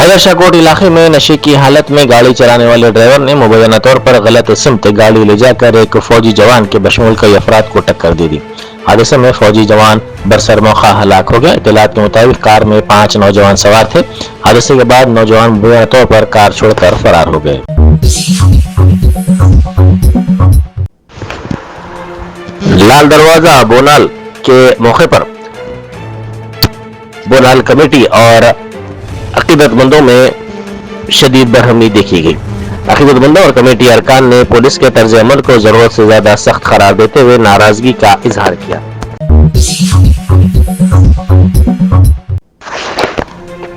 हैदर शाहकोट इलाके में नशे की हालत में गाड़ी चलाने वाले ड्राइवर ने मुबैना तौर पर गलत सिमत गाड़ी ले जाकर एक फौजी जवान के बशमूल कई अफराद को टक्कर दे दी। हादसे में फौजी जवान बरसर मौका हलाक हो गया। इत्तलात के मुताबिक कार में 5 नौजवान सवार थे। हादसे के बाद नौजवान मुबैना तौर पर कार छोड़कर फरार हो गए। लाल दरवाजा बोनाल के मौके पर बोनाल कमेटी और अकीदतमंदों में शदीद बरहमी देखी गई। अकीदतमंदों और कमेटी अरकान ने पुलिस के तर्ज अमल को जरूरत से ज्यादा सख्त करार देते हुए नाराजगी का इजहार किया।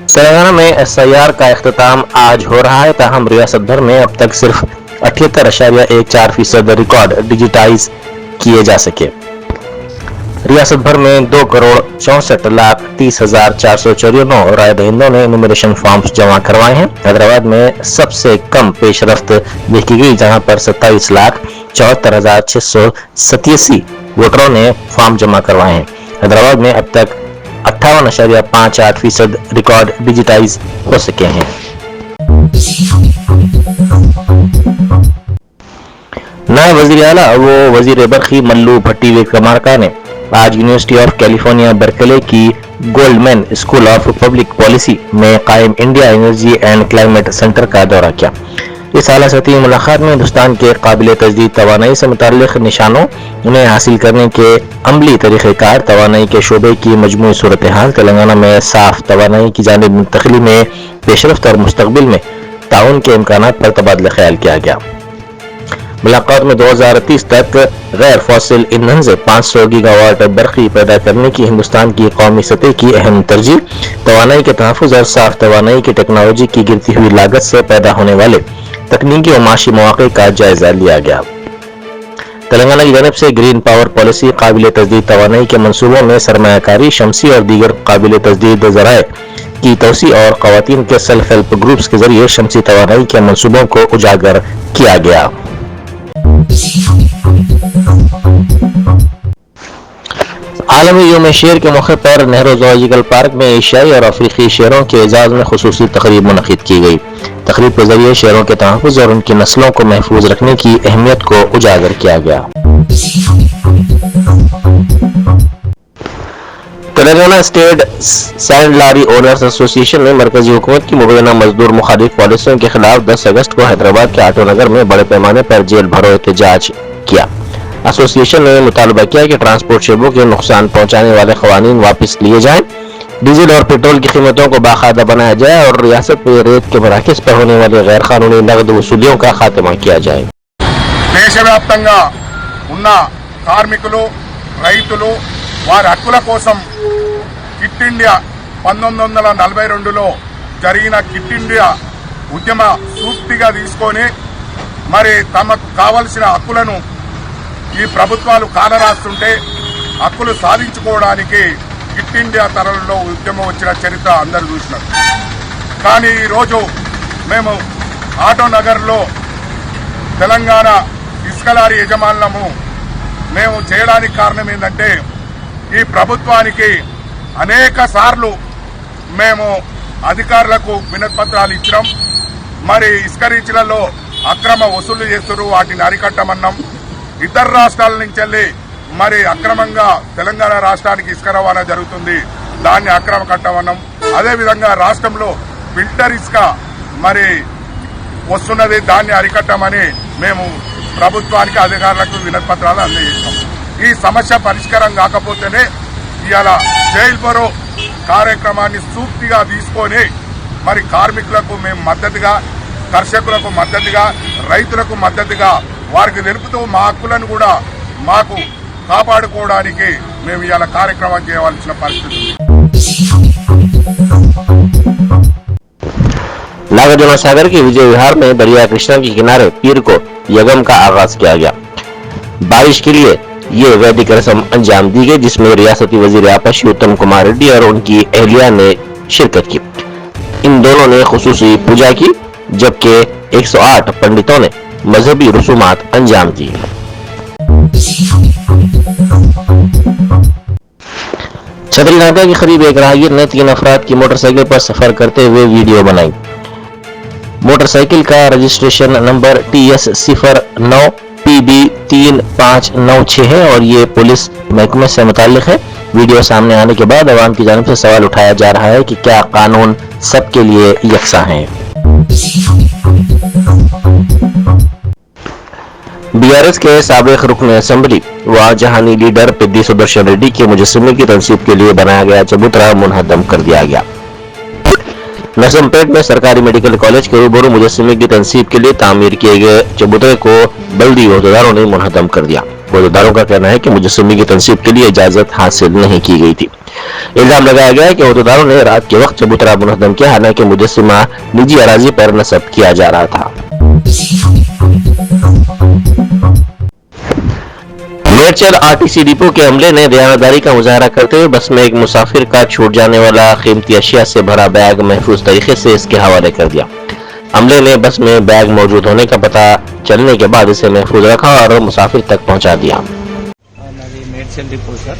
तेलंगाना में SIR का इख्तिताम आज हो रहा है, ताहम रियासत भर में अब तक सिर्फ 78.14% रिकॉर्ड डिजिटाइज किए जा सके। रियासत भर में 2,64,30,494 राय दहिंदों ने इनुमरेशन फॉर्म्स जमा करवाए हैं। हैदराबाद में सबसे कम पेशरफ्त देखी गई, जहां पर 27,74,687 वोटरों ने फॉर्म जमा करवाए हैं। हैदराबाद में अब तक 58.58% रिकॉर्ड डिजिटाइज हो सके हैं। नायब वजीर आला वो वजीर बरखी मल्लू भट्टी विक्रमार्का ने आज यूनिवर्सिटी ऑफ कैलिफोर्निया बर्कले की Goldman school of public policy में कायम India energy and climate centre का दौरा किया। इस आला सतही मुलाकात में हिंदुस्तान के काबिल तजदीद तवानाई से मुताल्लिक निशानों, उन्हें हासिल करने के अमली तरीक़ेकार, तवानाई के शोबे की मजमूई सूरत हाल, तेलंगाना में साफ तवानाई की जानिब मुंतकिली में पेशरफ्त और मुस्तकबिल में ताउन के इम्कानात पर तबादला ख्याल किया गया। मुलाकात में 2030 तक गैर फॉसिल ईंधन से 500 गीगावाट बरखी पैदा करने की हिंदुस्तान की कौमी सतह की अहम तरजीह, तवानाई के तहफ़्फ़ुज़ और साफ तवानाई की टेक्नोलॉजी की गिरती हुई लागत से पैदा होने वाले तकनीकी और माशी मौक़े का जायजा लिया गया। तेलंगाना की जानिब से ग्रीन पावर पॉलिसी, काबिल तजदीद तवानाई के मनसूबों में सरमायाकारी, शमसी और दीगर काबिल तजदीद ज़राए की तोसी और ख़वातीन के सेल्फ हेल्प ग्रुप्स के जरिए शमसी तवानाई के मनसूबों को उजागर किया गया। आलमी यौम शेर के मौके पर नेहरू ज़ूलॉजिकल पार्क में एशियाई और अफ्रीकी शेरों के एजाज में खुसूसी तकरीब मुनक़िद की गई। तकरीब के जरिए शेरों के तहफ़्फ़ुज़ और उनकी नस्लों को महफूज रखने की अहमियत को उजागर किया गया। तेलंगाना स्टेट सैंड लारी ओनर्स एसोसिएशन ने मरकजी हुकूमत की मुबैना मजदूर मुखालिफ पॉलिसियों के खिलाफ 10 अगस्त को हैदराबाद के आटो नगर में बड़े पैमाने पर जेल भरो एहतजाज किया। एसोसिएशन ने मुतालबा किया कि ट्रांसपोर्ट शोबों के नुकसान पहुंचाने वाले कवानीन वापस लिए जाएं, डीजल और पेट्रोल की कीमतों को बाकायदा बनाया जाए और रियासत में रेत के मराकज़ पर होने वाली गैर कानूनी नकद वसूलियों का खात्मा किया जाए। దేశవ్యాప్తంగా ఉన్న కార్మికులు, రైతులు వారి హక్కుల కోసం కిట్ ఇండియా 1942లో జరిగిన కిట్ ఇండియా ఉద్యమ స్ఫూర్తిగా తీసుకొని మరి తమకు కావలసిన హక్కులను ఈ ప్రభుత్వాలు కాలరాస్తుంటే హక్కులు సాధించుకోవడానికి కిట్ ఇండియా తరలో ఉద్యమం వచ్చిన చరిత్ర అందరూ చూసినారు. కానీ ఈరోజు మేము ఆటో నగర్లో తెలంగాణ ఇసుక లారీ యజమానులము మేము చేయడానికి కారణం ఏంటంటే ఈ ప్రభుత్వానికి అనేక సార్లు మేము అధికారులకు వినతిపత్రాలు ఇచ్చినాం. మరి ఇసుక రీచ్లలో అక్రమ వసూలు చేస్తున్నారు, వాటిని అరికట్టమన్నాం. ఇతర రాష్ట్రాల నుంచి వెళ్ళి మరి అక్రమంగా తెలంగాణ రాష్ట్రానికి ఇసుక రవాణా జరుగుతుంది, దాన్ని అక్రమ కట్టమన్నాం. అదేవిధంగా రాష్ట్రంలో ఫిల్టర్ ఇసుక మరి వస్తున్నది, దాన్ని అరికట్టమని మేము ప్రభుత్వానికి అధికారులకు వినతిపత్రాలు అందజేస్తాం. ఈ సమస్య పరిష్కారం కాకపోతేనే ఇవాళ జైల్ బరో కార్యక్రమాన్ని సూక్తిగా తీసుకొని మరి కార్మికులకు మేము మద్దతుగా, కర్షకులకు మద్దతుగా, రైతులకు మద్దతుగా వారికి తెలుపుతూ మా హక్కులను కూడా మాకు కాపాడుకోవడానికి మేము ఇవాళ కార్యక్రమం చేయవలసిన పరిస్థితి ఉంది. नागार्जुन सागर के विजय विहार में दरिया कृष्णा के किनारे पीर को यगम का आगाज किया गया। बारिश के लिए ये वैदिक रस्म अंजाम दी गई, जिसमें रियासती वजीर आपशी उत्तम कुमार रेड्डी और उनकी अहलिया ने शिरकत की। इन दोनों ने खुसूसी पूजा की, जबकि 108 पंडितों ने मजहबी रसूमात अंजाम दिए। सदर इलाका के करीब एक राहगीर ने 3 अफराद की मोटरसाइकिल पर सफर करते हुए वीडियो बनाई। मोटरसाइकिल का रजिस्ट्रेशन नंबर TS09PB3596 है और ये पुलिस महकमे से मुताल्लिक है। वीडियो सामने आने के बाद अवाम की जानिब से सवाल उठाया जा रहा है कि क्या कानून सबके लिए यकसा है। बीआरएस के साबिक रुकन असेंबली व जहानी लीडर पिद्दी सुदर्शन रेड्डी के मुजस्समे की तनसीब के लिए बनाया गया चबूतरा मुनहदम कर दिया गया। नरसमपेट में सरकारी मेडिकल कॉलेज के रूबरू मुजस्समे की तनसीब के लिए तामीर किए गए चबूतरे को बल्दी ओहदेदारों ने मुनहदम कर दिया। ओहदेदारों का कहना है कि मुजस्समे की तनसीब के लिए इजाजत हासिल नहीं की गई थी। इल्जाम लगाया गया है कि ओहदेदारों ने रात के वक्त चबूतरा मुनहदम किया, हालांकि मुजस्समा निजी अराजी पर नस्ब किया जा रहा था। मेरचर आरटीसी डिपो के अमले ने दयानतदारी का मुजाहरा करते हुए बस में एक मुसाफिर का छूट जाने वाला कीमती अशिया से भरा बैग महफूज तरीके से इसके हवाले कर दिया। अमले ने बस में बैग मौजूद होने का पता चलने के बाद इसे महफूज रखा और मुसाफिर तक पहुंचा दिया। मेरचर डिपो सर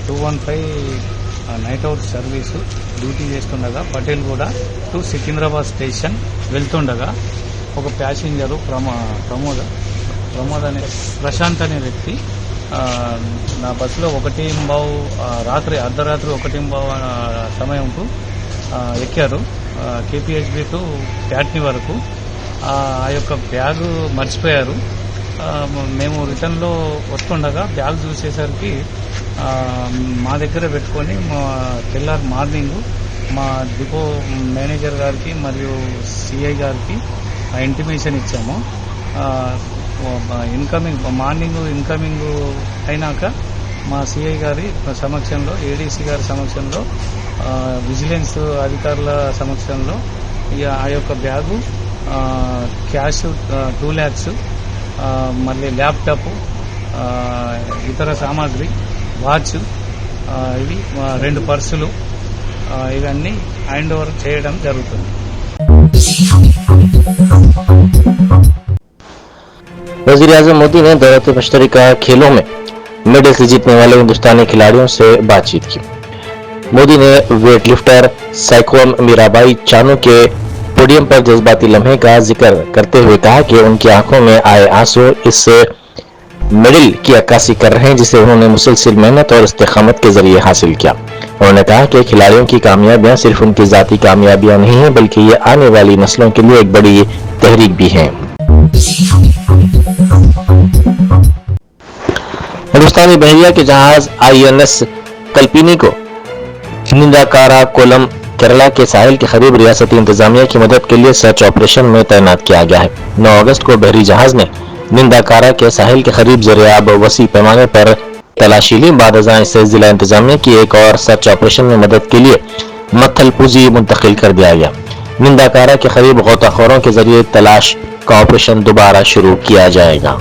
215 నైట్ అవుట్ సర్వీసు డ్యూటీ చేస్తుండగా పటేల్గూడ టు సికింద్రాబాద్ స్టేషన్ వెళ్తుండగా ఒక ప్యాసింజరు ప్రమోద్ అనే ప్రశాంత్ అనే వ్యక్తి నా బస్సులో 1:15 అర్ధరాత్రి 1:15 సమయంకు ఎక్కారు కేపీహెచ్బి టు ప్యాట్నీ వరకు. ఆ యొక్క బ్యాగు మర్చిపోయారు. మేము రిటర్న్లో వస్తుండగా బ్యాగ్ చూసేసరికి మా దగ్గర పెట్టుకొని తెల్లారి మార్నింగ్ మా డిపో మేనేజర్ గారికి మరియు సిఐ గారికి ఇంటిమేషన్ ఇచ్చాము. మార్నింగ్ ఇన్కమింగ్ అయినాక మా సిఐ గారి సమక్షంలో, ఏడీసీ గారి సమక్షంలో, విజిలెన్స్ అధికారుల సమక్షంలో ఆ యొక్క బ్యాగు, క్యాష్ 2 lakhs, మళ్ళీ ల్యాప్టాప్, ఇతర సామాగ్రి, వాచ్, ఇవి 2 పర్సులు, ఇవన్నీ హ్యాండ్ ఓవర్ చేయడం జరుగుతుంది. वज़ीर-ए-आज़म मोदी ने दौलत मुश्तरका खेलों में मेडल जीतने वाले हिंदुस्तानी खिलाड़ियों से बातचीत की। मोदी ने वेट लिफ्टर साइकोम मीराबाई चानू के पोडियम पर जज्बाती लम्हे का जिक्र करते हुए कहा कि उनकी आंखों में आए आंसू इस मेडल की अक्कासी कर रहे हैं जिसे उन्होंने मुसलसल मेहनत और इस्तिकामत के जरिए हासिल किया। उन्होंने कहा कि खिलाड़ियों की कामयाबियां सिर्फ उनकी जाती कामयाबियां नहीं है बल्कि ये आने वाली नस्लों के लिए एक बड़ी तहरीक भी है। हिंदुस्तानी बहरिया के जहाज INS कल्पिनी को निंदाकारा कोलम केरला के साहिल के करीब रियासती इंतजामिया की मदद के लिए सर्च ऑपरेशन में तैनात किया गया है। 9 अगस्त को बहरी जहाज ने निंदाकारा के साहिल के करीब ज़रियाब वसी पैमाने पर तलाशी ली। बाद अज़ां इसे जिला इंतजामिया की एक और सर्च ऑपरेशन में मदद के लिए मत्थलपुजी मुंतकिल कर दिया गया। निंदाकारा के करीब गोताखोरों के जरिए तलाश का ऑपरेशन दोबारा शुरू किया जाएगा।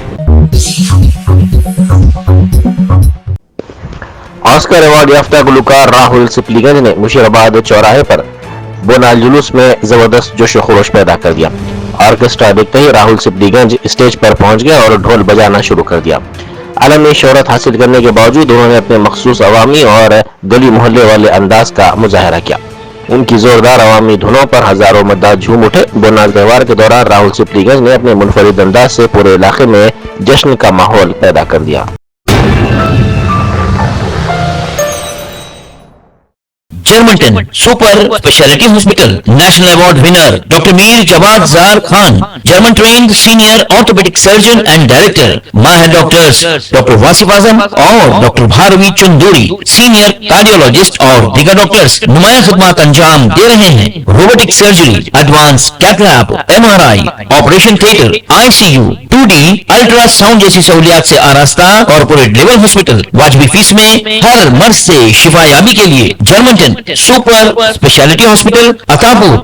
ऑस्कर अवार्ड याफ्ता गुलकार राहुल सिपलीगंज ने मुशीराबाद चौराहे पर बोनाल जुलूस में जबरदस्त जोश खरोश पैदा कर दिया। ऑर्केस्ट्रा देखते ही राहुल सिपलीगंज स्टेज पर पहुंच गया और ढोल बजाना शुरू कर दिया। आलमी शोहरत हासिल करने के बावजूद उन्होंने अपने मखसूस अवामी और गली मोहल्ले वाले अंदाज का मुजाहरा किया। उनकी जोरदार अवामी धुनों पर हजारों मद्दात झूम उठे। बोनाल त्योहार के दौरान राहुल सिपलीगंज ने अपने मुनफरिद अंदाज से पूरे इलाके में जश्न का माहौल पैदा कर दिया। Germanton super speciality hospital national award winner doctor Mir Jawad Zar Khan, German trained senior orthopaedic surgeon and director, माहिर डॉक्टर्स डॉक्टर वासिफ आजम और doctor Bharvi Chanduri, senior cardiologist और दीगर डॉक्टर्स नुमाया खिदमत अंजाम दे रहे हैं। Robotic surgery, advance cath lab, MRI, operation theatre, ICU, 2D ultrasound जैसी सहूलियात से आरास्ता कॉर्पोरेट लेवल हॉस्पिटल वाजिबी फीस में हर मर्ज से शिफायाबी के लिए Germanton super speciality hospital Attapur